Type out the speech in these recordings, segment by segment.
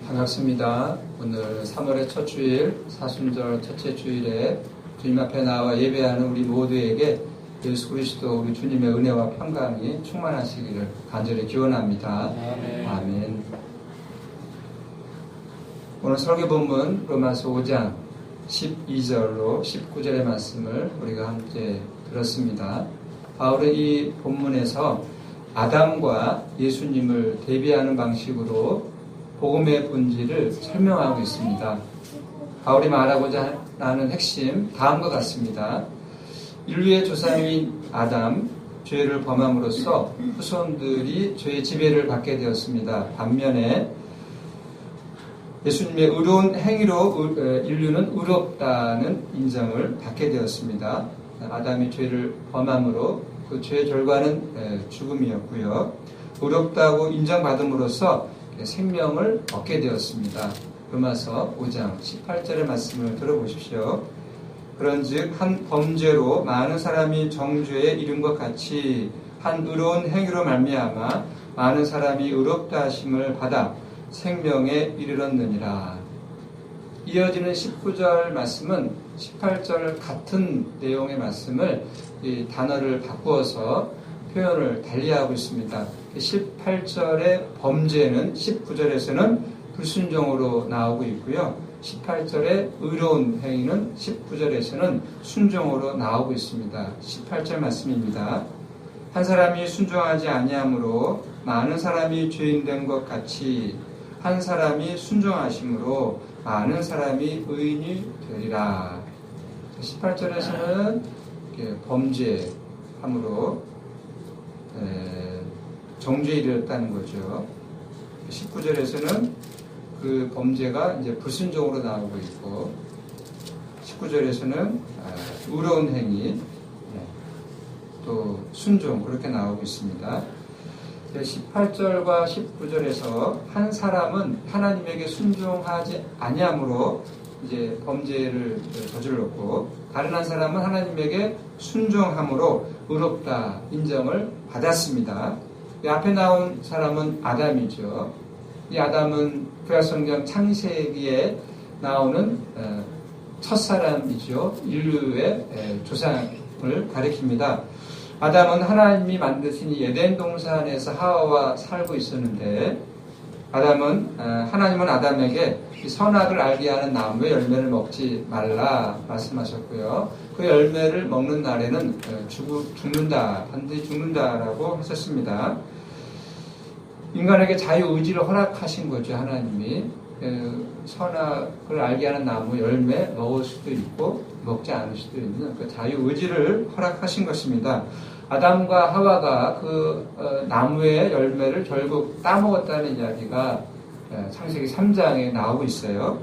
반갑습니다. 오늘 3월의 첫 주일, 사순절 첫째 주일에 주님 앞에 나와 예배하는 우리 모두에게 예수 그리스도 우리 주님의 은혜와 평강이 충만하시기를 간절히 기원합니다. 아멘. 오늘 설교 본문 로마서 5장 12절로 19절의 말씀을 우리가 함께 들었습니다. 바울은 이 본문에서 아담과 예수님을 대비하는 방식으로 복음의 본질을 설명하고 있습니다. 바울이 말하고자 하는 핵심 다음과 같습니다. 인류의 조상인 아담, 죄를 범함으로써 후손들이 죄의 지배를 받게 되었습니다. 반면에 예수님의 의로운 행위로 인류는 의롭다는 인정을 받게 되었습니다. 아담이 죄를 범함으로 그 죄의 결과는 죽음이었고요. 의롭다고 인정받음으로써 생명을 얻게 되었습니다. 로마서 5장 18절의 말씀을 들어보십시오. 그런즉 한 범죄로 많은 사람이 정죄에 이른 것 같이 한 의로운 행위로 말미암아 많은 사람이 의롭다 하심을 받아 생명에 이르렀느니라. 이어지는 19절 말씀은 18절 같은 내용의 말씀을 이 단어를 바꾸어서 표현을 달리하고 있습니다. 18절의 범죄는 19절에서는 불순종으로 나오고 있고요. 18절의 의로운 행위는 19절에서는 순종으로 나오고 있습니다. 18절 말씀입니다. 한 사람이 순종하지 아니함으로 많은 사람이 죄인된 것 같이 한 사람이 순종하심으로 많은 사람이 의인이 되리라. 18절에서는 범죄함으로 정죄에 이르렀다는 거죠. 19절에서는 그 범죄가 이제 불순종으로 나오고 있고 19절에서는 의로운 행위 또 순종 그렇게 나오고 있습니다. 18절과 19절에서 한 사람은 하나님에게 순종하지 아니함으로 이제 범죄를 저질렀고 다른 한 사람은 하나님에게 순종함으로 의롭다 인정을 받았습니다. 이 앞에 나온 사람은 아담이죠. 이 아담은 구약성경 창세기에 나오는 첫사람이죠. 인류의 조상을 가리킵니다. 아담은 하나님이 만드신 이 에덴 동산에서 하와와 살고 있었는데 하나님은 아담에게 이 선악을 알게 하는 나무의 열매를 먹지 말라 말씀하셨고요. 그 열매를 먹는 날에는 죽는다, 반드시 죽는다라고 하셨습니다. 인간에게 자유의지를 허락하신 거죠, 하나님이. 선악을 알게 하는 나무 열매 먹을 수도 있고 먹지 않을 수도 있는 그 자유의지를 허락하신 것입니다. 아담과 하와가 그 나무의 열매를 결국 따먹었다는 이야기가 창세기 3장에 나오고 있어요.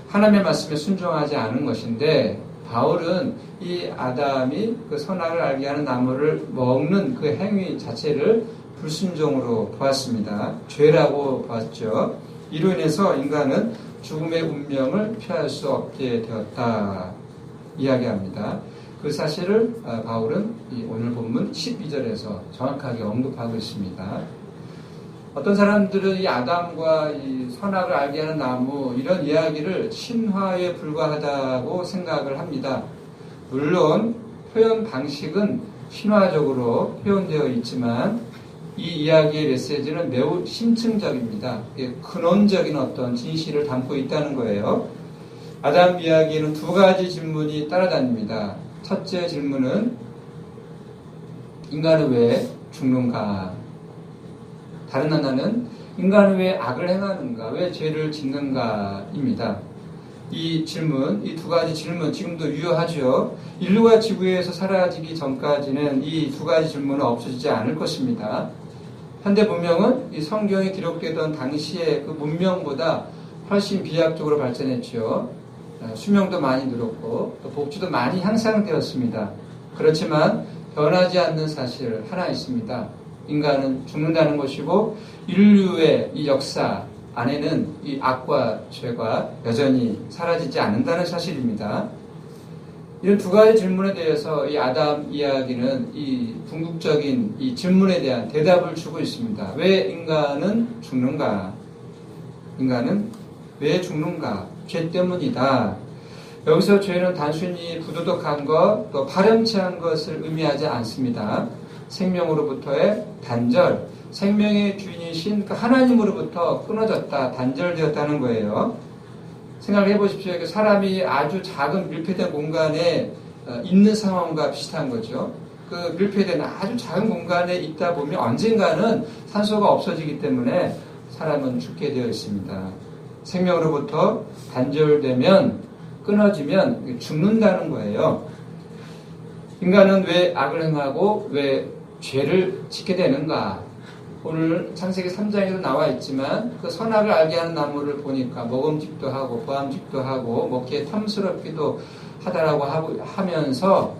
하나님의 말씀에 순종하지 않은 것인데 바울은 이 아담이 그 선악을 알게 하는 나무를 먹는 그 행위 자체를 불순종으로 보았습니다. 죄라고 보았죠. 이로 인해서 인간은 죽음의 운명을 피할 수 없게 되었다 이야기합니다. 그 사실을 바울은 이 오늘 본문 12절에서 정확하게 언급하고 있습니다. 어떤 사람들은 이 아담과 이 선악을 알게 하는 나무 이런 이야기를 신화에 불과하다고 생각을 합니다. 물론 표현 방식은 신화적으로 표현되어 있지만 이 이야기의 메시지는 매우 심층적입니다. 근원적인 어떤 진실을 담고 있다는 거예요. 아담 이야기에는 두 가지 질문이 따라다닙니다. 첫째 질문은 인간은 왜 죽는가? 다른 하나는 인간은 왜 악을 행하는가? 왜 죄를 짓는가?입니다. 이 질문, 이 두 가지 질문 지금도 유효하죠. 인류가 지구에서 사라지기 전까지는 이 두 가지 질문은 없어지지 않을 것입니다. 현대 문명은 이 성경에 기록되던 당시의 그 문명보다 훨씬 비약적으로 발전했죠. 수명도 많이 늘었고 또 복지도 많이 향상되었습니다. 그렇지만 변하지 않는 사실 하나 있습니다. 인간은 죽는다는 것이고 인류의 이 역사 안에는 이 악과 죄가 여전히 사라지지 않는다는 사실입니다. 이런 두 가지 질문에 대해서 이 아담 이야기는 이 궁극적인 이 질문에 대한 대답을 주고 있습니다. 왜 인간은 죽는가? 인간은 왜 죽는가? 죄 때문이다. 여기서 죄는 단순히 부도덕한 것, 또 파렴치한 것을 의미하지 않습니다. 생명으로부터의 단절, 생명의 주인이신 그 하나님으로부터 끊어졌다, 단절되었다는 거예요. 생각해 보십시오. 사람이 아주 작은 밀폐된 공간에 있는 상황과 비슷한 거죠. 그 밀폐된 아주 작은 공간에 있다 보면 언젠가는 산소가 없어지기 때문에 사람은 죽게 되어 있습니다. 생명으로부터 단절되면, 끊어지면 죽는다는 거예요. 인간은 왜 악을 행하고 왜 죄를 짓게 되는가? 오늘 창세기 3장에도 나와 있지만 그 선악을 알게 하는 나무를 보니까 먹음직도 하고 보암직도 하고 먹기에 탐스럽기도 하다라고 하면서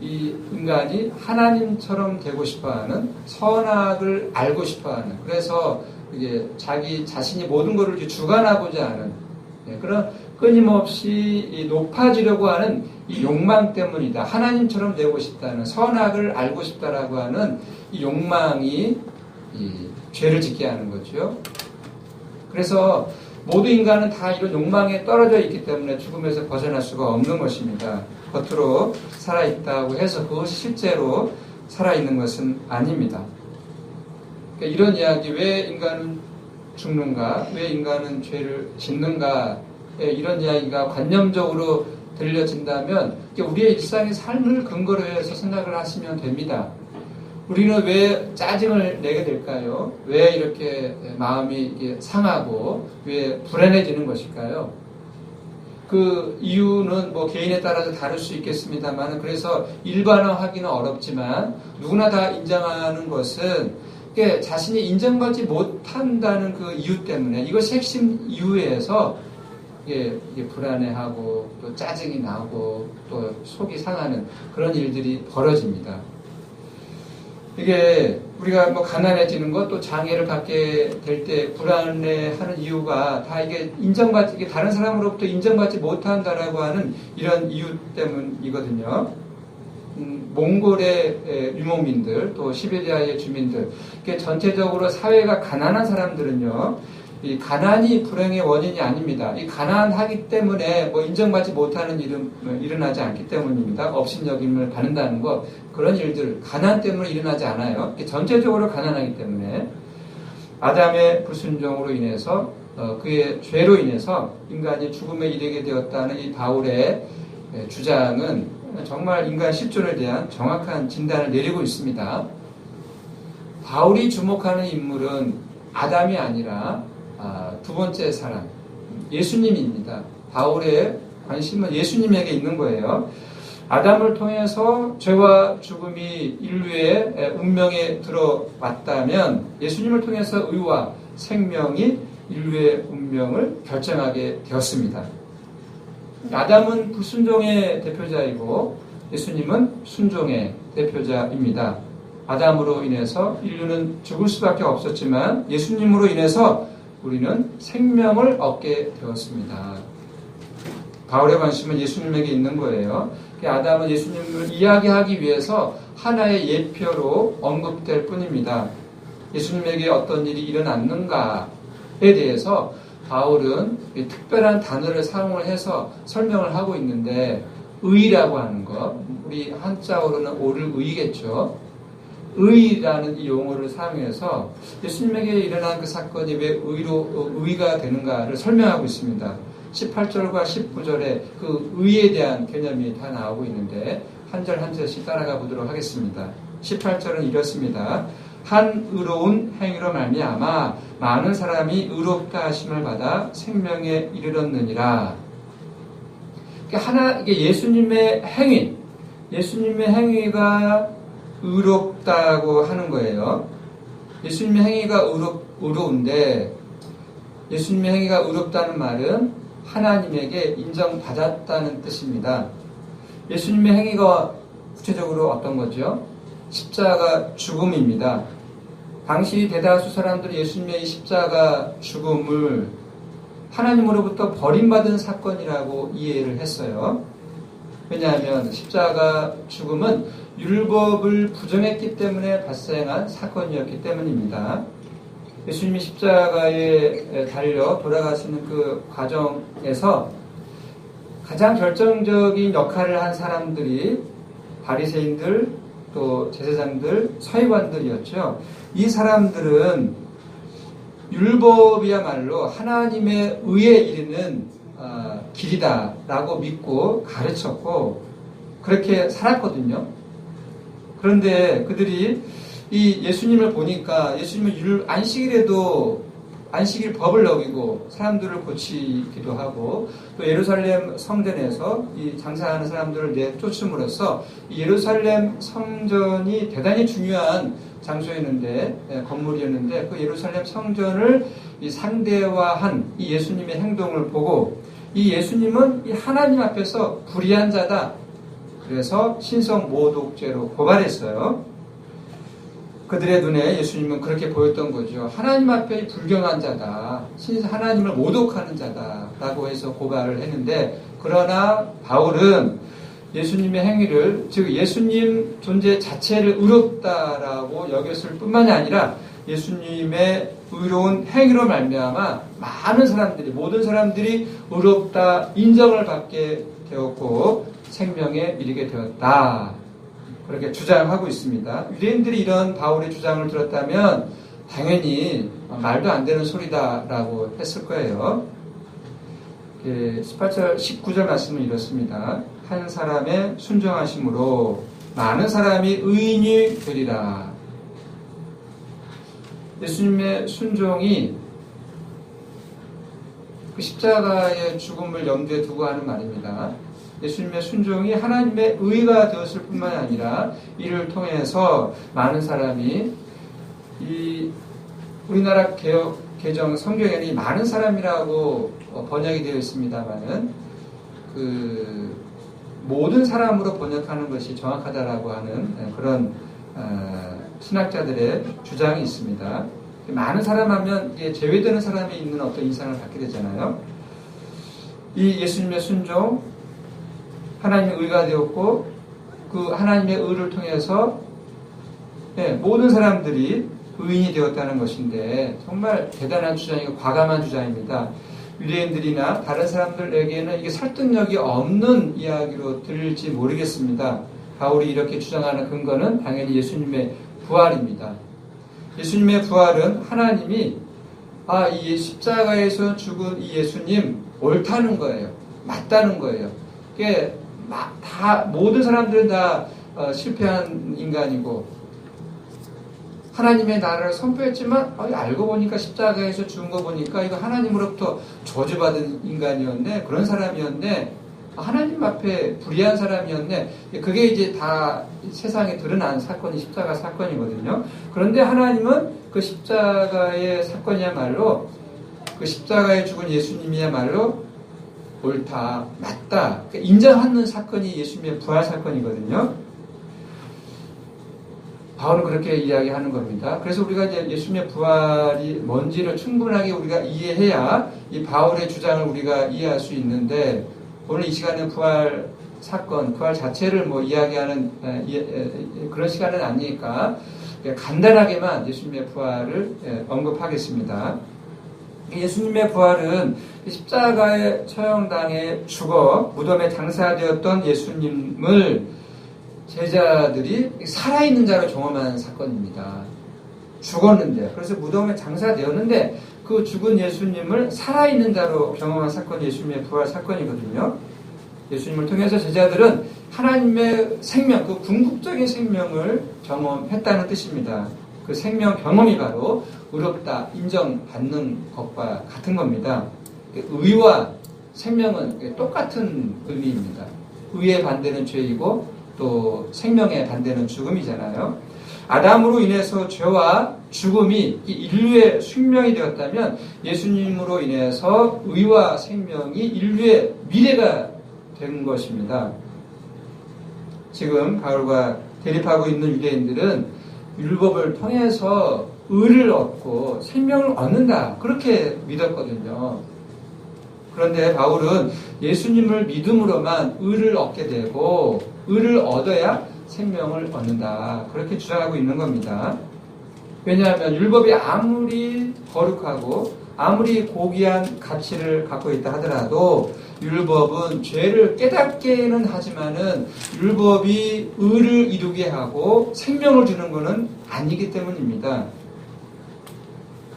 이 인간이 하나님처럼 되고 싶어하는, 선악을 알고 싶어하는, 그래서 이게 자기 자신이 모든 것을 주관하고자 하는 그런 끊임없이 높아지려고 하는 이 욕망 때문이다. 하나님처럼 되고 싶다는, 선악을 알고 싶다라고 하는 이 욕망이 이 죄를 짓게 하는 거죠. 그래서 모두 인간은 다 이런 욕망에 떨어져 있기 때문에 죽음에서 벗어날 수가 없는 것입니다. 겉으로 살아있다고 해서 그것이 실제로 살아있는 것은 아닙니다. 그러니까 이런 이야기, 왜 인간은 죽는가, 왜 인간은 죄를 짓는가, 이런 이야기가 관념적으로 들려진다면 우리의 일상의 삶을 근거로 해서 생각을 하시면 됩니다. 우리는 왜 짜증을 내게 될까요? 왜 이렇게 마음이 상하고 왜 불안해지는 것일까요? 그 이유는 뭐 개인에 따라서 다를 수 있겠습니다만, 그래서 일반화하기는 어렵지만 누구나 다 인정하는 것은 자신이 인정받지 못한다는 그 이유 때문에, 이것이 핵심 이유에서 이게 불안해하고 또 짜증이 나고 또 속이 상하는 그런 일들이 벌어집니다. 이게 우리가 뭐 가난해지는 것, 또 장애를 갖게 될 때 불안해하는 이유가 다 이게 이게 다른 사람으로부터 인정받지 못한다라고 하는 이런 이유 때문이거든요. 몽골의 유목민들, 또 시베리아의 주민들, 이게 전체적으로 사회가 가난한 사람들은요, 이 가난이 불행의 원인이 아닙니다. 이 가난하기 때문에 뭐 인정받지 못하는 일은 일어나지 않기 때문입니다. 업신여김을 받는다는 것, 그런 일들 가난 때문에 일어나지 않아요. 전체적으로 가난하기 때문에. 아담의 불순종으로 인해서, 그의 죄로 인해서 인간이 죽음에 이르게 되었다는 이 바울의 주장은 정말 인간 실존에 대한 정확한 진단을 내리고 있습니다. 바울이 주목하는 인물은 아담이 아니라 두 번째 사람, 예수님입니다. 바울의 관심은 예수님에게 있는 거예요. 아담을 통해서 죄와 죽음이 인류의 운명에 들어왔다면 예수님을 통해서 의와 생명이 인류의 운명을 결정하게 되었습니다. 아담은 불순종의 대표자이고 예수님은 순종의 대표자입니다. 아담으로 인해서 인류는 죽을 수밖에 없었지만 예수님으로 인해서 우리는 생명을 얻게 되었습니다. 바울의 관심은 예수님에게 있는 거예요. 아담은 예수님을 이야기하기 위해서 하나의 예표로 언급될 뿐입니다. 예수님에게 어떤 일이 일어났는가에 대해서 바울은 특별한 단어를 사용을 해서 설명을 하고 있는데, 의라고 하는 것, 우리 한자어로는 오를 의겠죠. 의라는 이 용어를 사용해서 예수님에게 일어난 그 사건이 왜 의가 되는가를 설명하고 있습니다. 18절과 19절에 그 의에 대한 개념이 다 나오고 있는데 한 절 한 절씩 따라가 보도록 하겠습니다. 18절은 이렇습니다. 한 의로운 행위로 말미암아 많은 사람이 의롭다 하심을 받아 생명에 이르렀느니라. 이게 예수님의 행위, 예수님의 행위가 의롭다고 하는 거예요. 예수님의 행위가 의로운데, 예수님의 행위가 의롭다는 말은 하나님에게 인정받았다는 뜻입니다. 예수님의 행위가 구체적으로 어떤 거죠? 십자가 죽음입니다. 당시 대다수 사람들이 예수님의 십자가 죽음을 하나님으로부터 버림받은 사건이라고 이해를 했어요. 왜냐하면 십자가 죽음은 율법을 부정했기 때문에 발생한 사건이었기 때문입니다. 예수님이 십자가에 달려 돌아가시는 그 과정에서 가장 결정적인 역할을 한 사람들이 바리새인들, 또 제사장들, 서기관들이었죠. 이 사람들은 율법이야말로 하나님의 의에 이르는 길이다라고 믿고 가르쳤고 그렇게 살았거든요. 그런데 그들이 이 예수님을 보니까 예수님은 안식일 법을 어기고 사람들을 고치기도 하고 또 예루살렘 성전에서 이 장사하는 사람들을 내쫓음으로써 이 예루살렘 성전이 대단히 중요한 장소였는데 건물이었는데 그 예루살렘 성전을 이 상대화한 이 예수님의 행동을 보고 이 예수님은 이 하나님 앞에서 불의한 자다. 그래서 신성 모독죄로 고발했어요. 그들의 눈에 예수님은 그렇게 보였던 거죠. 하나님 앞에 불경한 자다. 하나님을 모독하는 자다라고 해서 고발을 했는데 그러나 바울은 예수님의 행위를 즉 예수님 존재 자체를 의롭다라고 여겼을 뿐만이 아니라 예수님의 의로운 행위로 말미암아 모든 사람들이 의롭다 인정을 받게 되었고 생명에 이르게 되었다. 그렇게 주장하고 있습니다. 유대인들이 이런 바울의 주장을 들었다면 당연히 말도 안 되는 소리다라고 했을 거예요. 18절, 19절 말씀은 이렇습니다. 한 사람의 순종하심으로 많은 사람이 의인이 되리라. 예수님의 순종이 그 십자가의 죽음을 염두에 두고 하는 말입니다. 예수님의 순종이 하나님의 의가 되었을 뿐만 아니라 이를 통해서 많은 사람이 이 우리나라 개정 성경에는 많은 사람이라고 번역이 되어 있습니다만은 그 모든 사람으로 번역하는 것이 정확하다라고 하는 그런 신학자들의 주장이 있습니다. 많은 사람 하면 제외되는 사람이 있는 어떤 인상을 갖게 되잖아요. 이 예수님의 순종 하나님의 의가 되었고 그 하나님의 의를 통해서 모든 사람들이 의인이 되었다는 것인데 정말 대단한 주장이고 과감한 주장입니다. 유대인들이나 다른 사람들에게는 이게 설득력이 없는 이야기로 들릴지 모르겠습니다. 바울이 이렇게 주장하는 근거는 당연히 예수님의 부활입니다. 예수님의 부활은 하나님이 이 십자가에서 죽은 이 예수님 옳다는 거예요. 맞다는 거예요. 그게 모든 사람들은 다 실패한 인간이고 하나님의 나라를 선포했지만 알고 보니까 십자가에서 죽은 거 보니까 이거 하나님으로부터 저주받은 인간이었네. 그런 사람이었네. 하나님 앞에 불의한 사람이었네. 그게 이제 다 세상에 드러난 사건이 십자가 사건이거든요. 그런데 하나님은 그 십자가의 사건이야말로 그 십자가에 죽은 예수님이야말로 옳다, 맞다 인정하는 사건이 예수님의 부활 사건이거든요. 바울은 그렇게 이야기하는 겁니다. 그래서 우리가 이제 예수님의 부활이 뭔지를 충분하게 우리가 이해해야 이 바울의 주장을 우리가 이해할 수 있는데 오늘 이 시간에 부활 사건, 부활 자체를 이야기하는 그런 시간은 아니니까 간단하게만 예수님의 부활을 언급하겠습니다. 예수님의 부활은 십자가의 처형당해 죽어 무덤에 장사되었던 예수님을 제자들이 살아있는 자로 경험한 사건입니다. 죽었는데, 그래서 무덤에 장사되었는데 그 죽은 예수님을 살아있는 자로 경험한 사건이 예수님의 부활 사건이거든요. 예수님을 통해서 제자들은 하나님의 생명, 그 궁극적인 생명을 경험했다는 뜻입니다. 그 생명 경험이 바로 의롭다, 인정받는 것과 같은 겁니다. 의와 생명은 똑같은 의미입니다. 의의 반대는 죄이고 또 생명의 반대는 죽음이잖아요. 아담으로 인해서 죄와 죽음이 인류의 숙명이 되었다면 예수님으로 인해서 의와 생명이 인류의 미래가 된 것입니다. 지금 바울과 대립하고 있는 유대인들은 율법을 통해서 의를 얻고 생명을 얻는다 그렇게 믿었거든요. 그런데 바울은 예수님을 믿음으로만 의를 얻게 되고 의를 얻어야 생명을 얻는다 그렇게 주장하고 있는 겁니다. 왜냐하면 율법이 아무리 거룩하고 아무리 고귀한 가치를 갖고 있다 하더라도 율법은 죄를 깨닫게는 하지만은 율법이 의를 이루게 하고 생명을 주는 것은 아니기 때문입니다.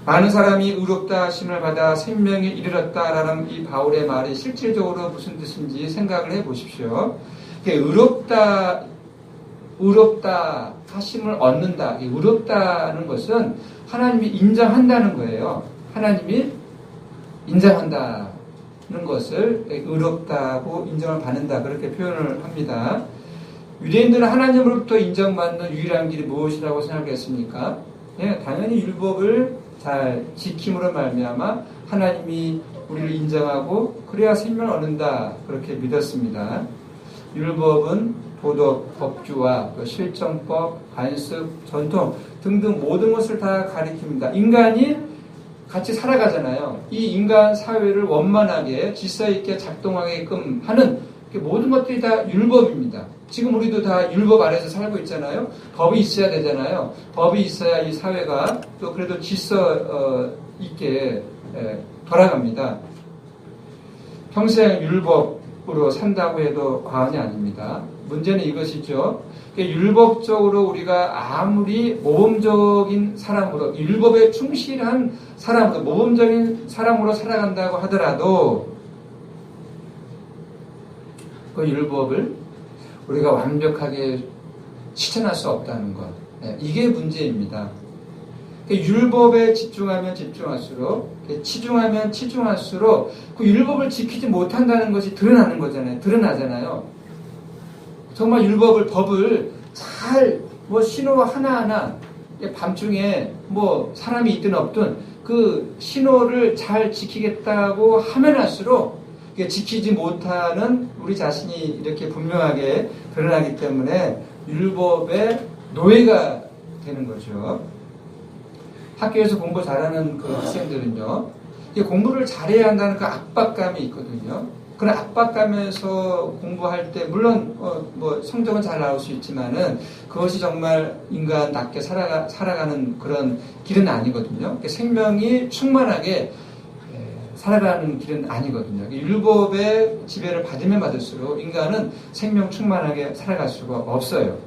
많은 사람이 의롭다 하심을 받아 생명에 이르렀다라는 이 바울의 말이 실질적으로 무슨 뜻인지 생각을 해 보십시오. 의롭다 하심을 얻는다. 의롭다는 것은 하나님이 인정한다는 거예요. 하나님이 인정한다는 것을 의롭다고 인정을 받는다. 그렇게 표현을 합니다. 유대인들은 하나님으로부터 인정받는 유일한 길이 무엇이라고 생각했습니까? 예, 당연히 율법을 잘 지킴으로 말미암아 하나님이 우리를 인정하고 그래야 생명을 얻는다. 그렇게 믿었습니다. 율법은 도덕, 법규와 실정법, 관습, 전통 등등 모든 것을 다 가리킵니다. 인간이 같이 살아가잖아요. 이 인간 사회를 원만하게 질서 있게 작동하게끔 하는 모든 것들이 다 율법입니다. 지금 우리도 다 율법 아래서 살고 있잖아요. 법이 있어야 되잖아요. 법이 있어야 이 사회가 또 그래도 질서 있게 돌아갑니다. 평생 율법으로 산다고 해도 과언이 아닙니다. 문제는 이것이죠. 율법적으로 우리가 아무리 모범적인 사람으로, 율법에 충실한 사람으로, 모범적인 사람으로 살아간다고 하더라도 그 율법을 우리가 완벽하게 실천할 수 없다는 것. 이게 문제입니다. 율법에 집중하면 집중할수록, 치중하면 치중할수록 그 율법을 지키지 못한다는 것이 드러나는 거잖아요. 드러나잖아요. 정말 율법을, 법을 잘, 신호 하나하나, 밤중에 사람이 있든 없든 그 신호를 잘 지키겠다고 하면 할수록 지키지 못하는 우리 자신이 이렇게 분명하게 드러나기 때문에 율법의 노예가 되는 거죠. 학교에서 공부 잘하는 그 학생들은요, 공부를 잘해야 한다는 그 압박감이 있거든요. 그런 압박감에서 공부할 때 물론 성적은 잘 나올 수 있지만은 그것이 정말 인간답게 살아가는 그런 길은 아니거든요. 생명이 충만하게 살아가는 길은 아니거든요. 율법의 지배를 받으면 받을수록 인간은 생명 충만하게 살아갈 수가 없어요.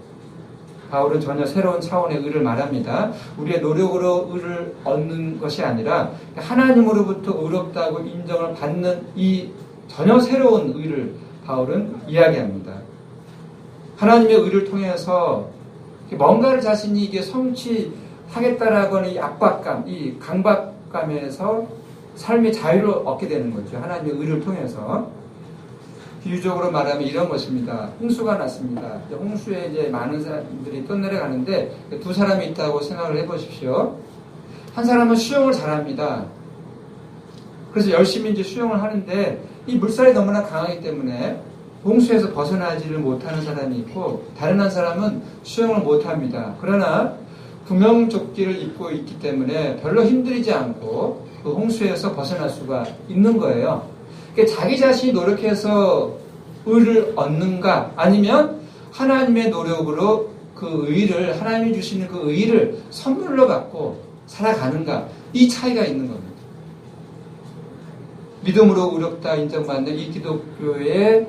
바울은 전혀 새로운 차원의 의를 말합니다. 우리의 노력으로 의를 얻는 것이 아니라 하나님으로부터 의롭다고 인정을 받는 이 전혀 새로운 의를 바울은 이야기합니다. 하나님의 의를 통해서 뭔가를 자신이 이게 성취하겠다라고 하는 이 압박감, 이 강박감에서 삶의 자유를 얻게 되는 거죠. 하나님의 의를 통해서. 비유적으로 말하면 이런 것입니다. 홍수가 났습니다. 홍수에 이제 많은 사람들이 떠내려가는데 두 사람이 있다고 생각을 해보십시오. 한 사람은 수영을 잘합니다. 그래서 열심히 이제 수영을 하는데 이 물살이 너무나 강하기 때문에 홍수에서 벗어나지를 못하는 사람이 있고 다른 한 사람은 수영을 못합니다. 그러나 구명조끼를 입고 있기 때문에 별로 힘들이지 않고 그 홍수에서 벗어날 수가 있는 거예요. 그러니까 자기 자신이 노력해서 의를 얻는가 아니면 하나님의 노력으로 그 의를 하나님이 주시는 그 의를 선물로 받고 살아가는가 이 차이가 있는 겁니다. 믿음으로 의롭다 인정받는 이 기독교의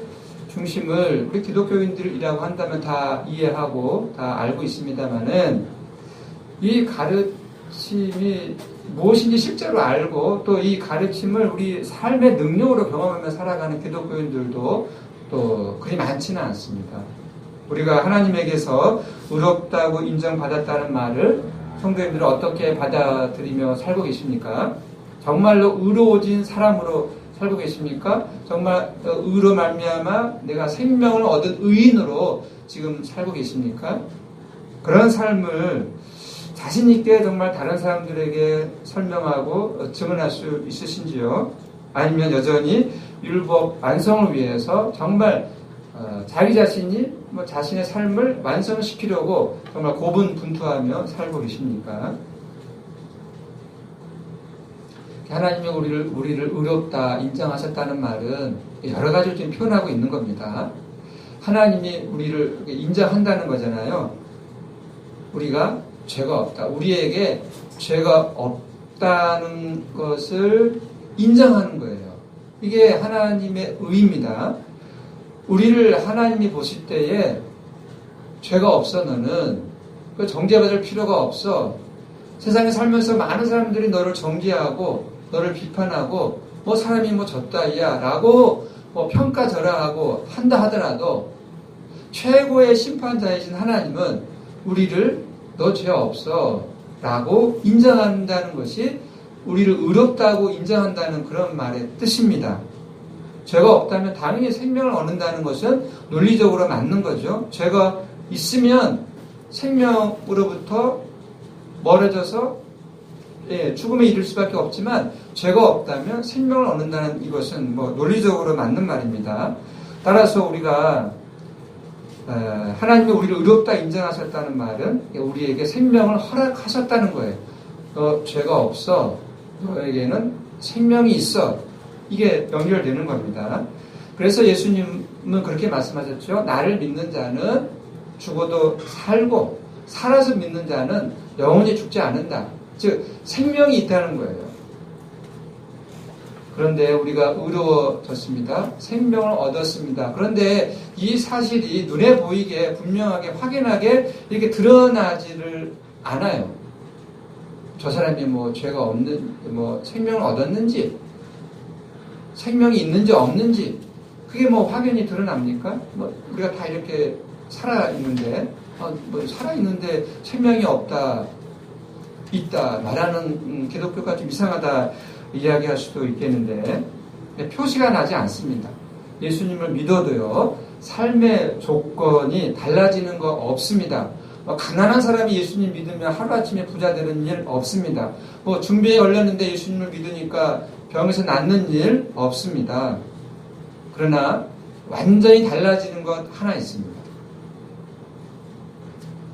중심을 우리 기독교인들이라고 한다면 다 이해하고 다 알고 있습니다만은 이 가르침이 무엇인지 실제로 알고 또 이 가르침을 우리 삶의 능력으로 경험하며 살아가는 기독교인들도 또 그리 많지는 않습니다. 우리가 하나님에게서 의롭다고 인정받았다는 말을 성도님들은 어떻게 받아들이며 살고 계십니까? 정말로 의로워진 사람으로 살고 계십니까? 정말 의로 말미암아 내가 생명을 얻은 의인으로 지금 살고 계십니까? 그런 삶을 자신 있게 정말 다른 사람들에게 설명하고 증언할 수 있으신지요? 아니면 여전히 율법 완성을 위해서 정말 자기 자신이 자신의 삶을 완성시키려고 정말 고분분투하며 살고 계십니까? 하나님이 우리를 의롭다 인정하셨다는 말은 여러 가지를 좀 표현하고 있는 겁니다. 하나님이 우리를 인정한다는 거잖아요. 우리가 죄가 없다. 우리에게 죄가 없다는 것을 인정하는 거예요. 이게 하나님의 의입니다. 우리를 하나님이 보실 때에 죄가 없어 너는 정죄받을 필요가 없어. 세상에 살면서 많은 사람들이 너를 정죄하고 너를 비판하고 뭐 사람이 뭐 졌다이야 라고 뭐 평가절하하고 한다 하더라도 최고의 심판자이신 하나님은 우리를 너 죄 없어 라고 인정한다는 것이 우리를 의롭다고 인정한다는 그런 말의 뜻입니다. 죄가 없다면 당연히 생명을 얻는다는 것은 논리적으로 맞는 거죠. 죄가 있으면 생명으로부터 멀어져서 죽음에 이를 수밖에 없지만 죄가 없다면 생명을 얻는다는 이것은 뭐 논리적으로 맞는 말입니다. 따라서 우리가 하나님이 우리를 의롭다 인정하셨다는 말은 우리에게 생명을 허락하셨다는 거예요. 너 죄가 없어. 너에게는 생명이 있어. 이게 연결되는 겁니다. 그래서 예수님은 그렇게 말씀하셨죠. 나를 믿는 자는 죽어도 살고 살아서 믿는 자는 영원히 죽지 않는다. 즉 생명이 있다는 거예요. 그런데 우리가 의로워졌습니다. 생명을 얻었습니다. 그런데 이 사실이 눈에 보이게 분명하게 확연하게 이렇게 드러나지를 않아요. 저 사람이 뭐 죄가 없는 뭐 생명을 얻었는지 생명이 있는지 없는지 그게 뭐 확연히 드러납니까? 뭐 우리가 다 이렇게 살아 있는데 뭐 살아 있는데 생명이 없다 있다 말하는 기독교가 좀 이상하다 이야기할 수도 있겠는데 표시가 나지 않습니다. 예수님을 믿어도요 삶의 조건이 달라지는 거 없습니다. 가난한 사람이 예수님 믿으면 하루아침에 부자 되는 일 없습니다. 뭐 준비에 걸렸는데 예수님을 믿으니까 병에서 낫는 일 없습니다. 그러나 완전히 달라지는 것 하나 있습니다.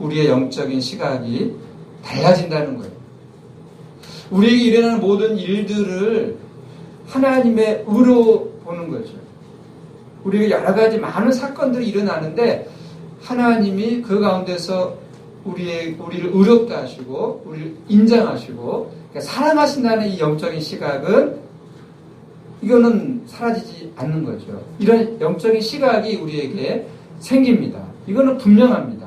우리의 영적인 시각이 달라진다는 거예요. 우리에게 일어나는 모든 일들을 하나님의 의로 보는 거죠. 우리에게 여러 가지 많은 사건들이 일어나는데 하나님이 그 가운데서 우리를 의롭다 하시고 우리를 인정하시고 그러니까 사랑하신다는 이 영적인 시각은 이거는 사라지지 않는 거죠. 이런 영적인 시각이 우리에게 생깁니다. 이거는 분명합니다.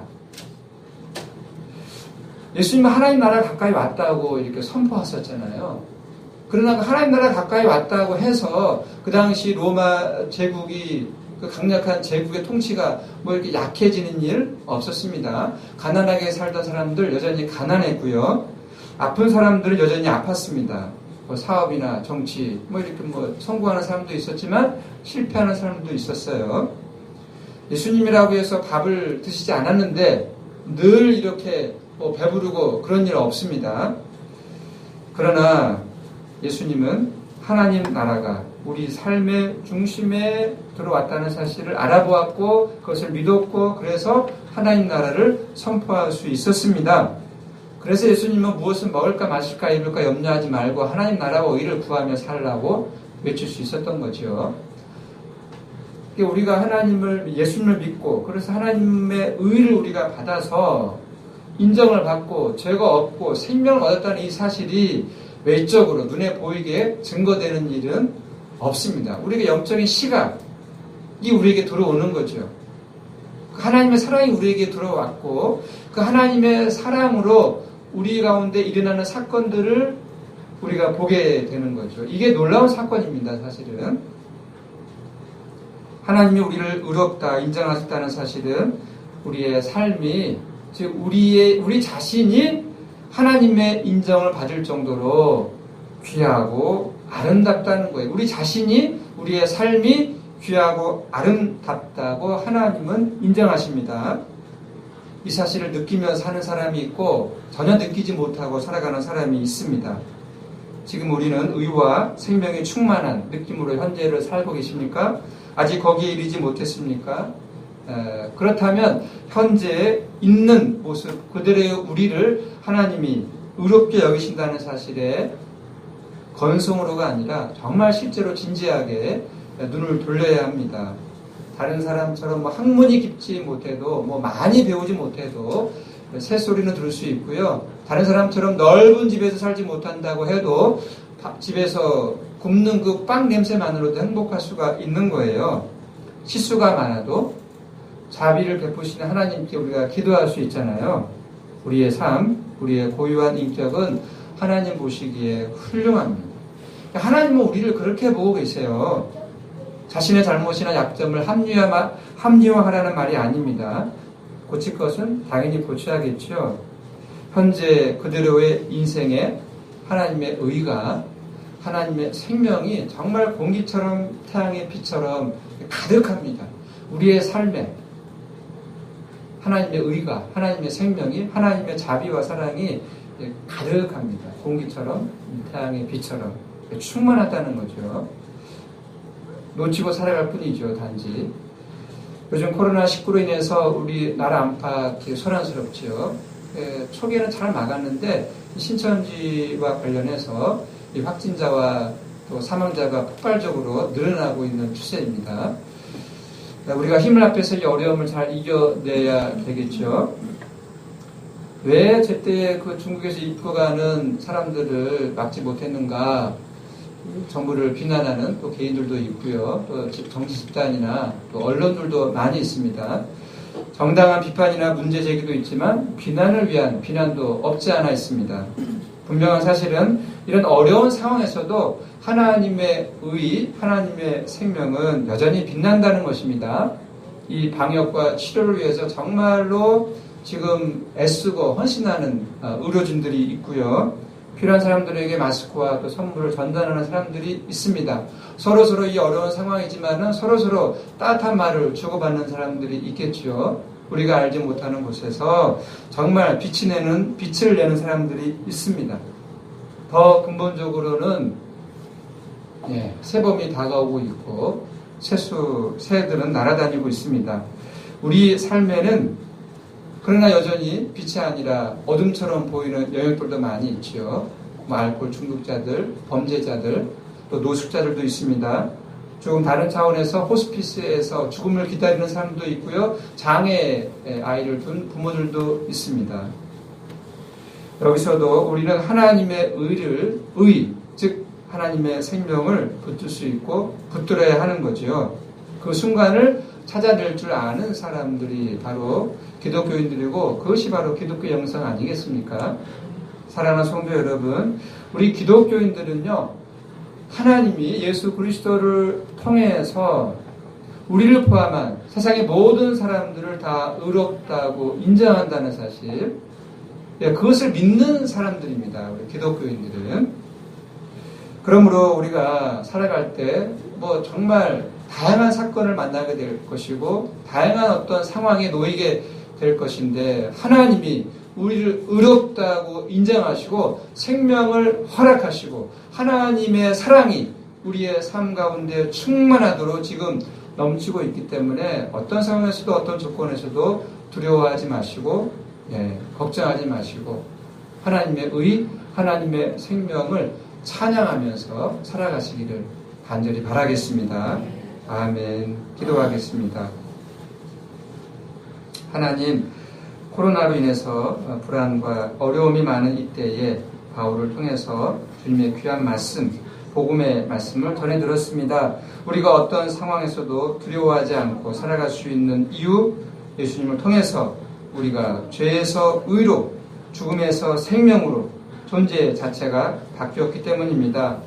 예수님은 하나님 나라 가까이 왔다고 이렇게 선포하셨잖아요. 그러나 하나님 나라 가까이 왔다고 해서 그 당시 로마 제국이 그 강력한 제국의 통치가 뭐 이렇게 약해지는 일 없었습니다. 가난하게 살던 사람들 여전히 가난했고요. 아픈 사람들은 여전히 아팠습니다. 뭐 사업이나 정치 뭐 이렇게 뭐 성공하는 사람도 있었지만 실패하는 사람도 있었어요. 예수님이라고 해서 밥을 드시지 않았는데 늘 이렇게 뭐 배부르고 그런 일 없습니다. 그러나 예수님은 하나님 나라가 우리 삶의 중심에 들어왔다는 사실을 알아보았고 그것을 믿었고 그래서 하나님 나라를 선포할 수 있었습니다. 그래서 예수님은 무엇을 먹을까 마실까 입을까 염려하지 말고 하나님 나라와 의를 구하며 살라고 외칠 수 있었던 거죠. 우리가 예수님을 믿고 그래서 하나님의 의를 우리가 받아서 인정을 받고 죄가 없고 생명을 얻었다는 이 사실이 외적으로 눈에 보이게 증거되는 일은 없습니다. 우리에게 영적인 시각이 우리에게 들어오는 거죠. 하나님의 사랑이 우리에게 들어왔고 그 하나님의 사랑으로 우리 가운데 일어나는 사건들을 우리가 보게 되는 거죠. 이게 놀라운 사건입니다. 사실은 하나님이 우리를 의롭다 인정하셨다는 사실은 우리의 삶이 즉 우리 자신이 하나님의 인정을 받을 정도로 귀하고 아름답다는 거예요. 우리 자신이 우리의 삶이 귀하고 아름답다고 하나님은 인정하십니다. 이 사실을 느끼며 사는 사람이 있고 전혀 느끼지 못하고 살아가는 사람이 있습니다. 지금 우리는 의와 생명이 충만한 느낌으로 현재를 살고 계십니까? 아직 거기에 이르지 못했습니까? 그렇다면 현재 있는 모습 그대로의 우리를 하나님이 의롭게 여기신다는 사실에 건성으로가 아니라 정말 실제로 진지하게 눈을 돌려야 합니다. 다른 사람처럼 뭐 학문이 깊지 못해도 뭐 많이 배우지 못해도 새소리는 들을 수 있고요. 다른 사람처럼 넓은 집에서 살지 못한다고 해도 집에서 굽는 그 빵 냄새만으로도 행복할 수가 있는 거예요. 실수가 많아도 자비를 베푸시는 하나님께 우리가 기도할 수 있잖아요. 우리의 삶, 우리의 고유한 인격은 하나님 보시기에 훌륭합니다. 하나님은 우리를 그렇게 보고 계세요. 자신의 잘못이나 약점을 합리화하라는 말이 아닙니다. 고칠 것은 당연히 고쳐야겠죠. 현재 그대로의 인생에 하나님의 의가, 하나님의 생명이 정말 공기처럼 태양의 빛처럼 가득합니다. 우리의 삶에 하나님의 의가, 하나님의 생명이, 하나님의 자비와 사랑이 가득합니다. 공기처럼, 태양의 빛처럼 충만하다는 거죠. 놓치고 살아갈 뿐이죠, 단지. 요즘 코로나19로 인해서 우리나라 안팎이 소란스럽죠. 초기에는 잘 막았는데 신천지와 관련해서 이 확진자와 또 사망자가 폭발적으로 늘어나고 있는 추세입니다. 우리가 힘을 합해서 이 어려움을 잘 이겨내야 되겠죠. 왜 제때 그 중국에서 입국하는 사람들을 막지 못했는가? 정부를 비난하는 또 개인들도 있고요. 또 정치 집단이나 또 언론들도 많이 있습니다. 정당한 비판이나 문제 제기도 있지만 비난을 위한 비난도 없지 않아 있습니다. 분명한 사실은 이런 어려운 상황에서도 하나님의 의, 하나님의 생명은 여전히 빛난다는 것입니다. 이 방역과 치료를 위해서 정말로 지금 애쓰고 헌신하는 의료진들이 있고요. 필요한 사람들에게 마스크와 또 선물을 전달하는 사람들이 있습니다. 서로서로 이 어려운 상황이지만은 서로서로 따뜻한 말을 주고받는 사람들이 있겠죠. 우리가 알지 못하는 곳에서 정말 빛을 내는 사람들이 있습니다. 더 근본적으로는 새봄이 다가오고 있고 새들은 날아다니고 있습니다. 우리 삶에는 그러나 여전히 빛이 아니라 어둠처럼 보이는 영역들도 많이 있죠. 알코올 중독자들, 범죄자들, 또 노숙자들도 있습니다. 조금 다른 차원에서 호스피스에서 죽음을 기다리는 사람도 있고요. 장애 아이를 둔 부모들도 있습니다. 여기서도 우리는 하나님의 즉 하나님의 생명을 붙들 수 있고 붙들어야 하는 거죠. 그 순간을 찾아낼 줄 아는 사람들이 바로 기독교인들이고 그것이 바로 기독교 영성 아니겠습니까? 사랑하는 성도 여러분, 우리 기독교인들은요, 하나님이 예수 그리스도를 통해서 우리를 포함한 세상의 모든 사람들을 다 의롭다고 인정한다는 사실, 그것을 믿는 사람들입니다. 우리 기독교인들은. 그러므로 우리가 살아갈 때 정말 다양한 사건을 만나게 될 것이고 다양한 어떤 상황에 놓이게 될 것인데 하나님이 우리를 의롭다고 인정하시고 생명을 허락하시고 하나님의 사랑이 우리의 삶 가운데 충만하도록 지금 넘치고 있기 때문에 어떤 상황에서도 어떤 조건에서도 두려워하지 마시고 걱정하지 마시고 하나님의 하나님의 생명을 찬양하면서 살아가시기를 간절히 바라겠습니다. 아멘. 기도하겠습니다. 하나님, 코로나로 인해서 불안과 어려움이 많은 이때에 바울을 통해서 주님의 귀한 말씀, 복음의 말씀을 전해 들었습니다. 우리가 어떤 상황에서도 두려워하지 않고 살아갈 수 있는 이유, 예수님을 통해서 우리가 죄에서 의로, 죽음에서 생명으로 존재 자체가 바뀌었기 때문입니다.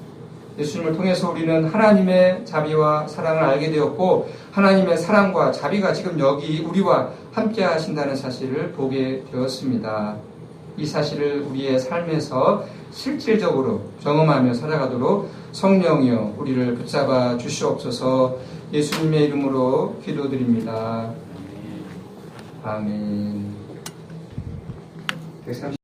예수님을 통해서 우리는 하나님의 자비와 사랑을 알게 되었고 하나님의 사랑과 자비가 지금 여기 우리와 함께 하신다는 사실을 보게 되었습니다. 이 사실을 우리의 삶에서 실질적으로 경험하며 살아가도록 성령이여 우리를 붙잡아 주시옵소서. 예수님의 이름으로 기도드립니다. 아멘.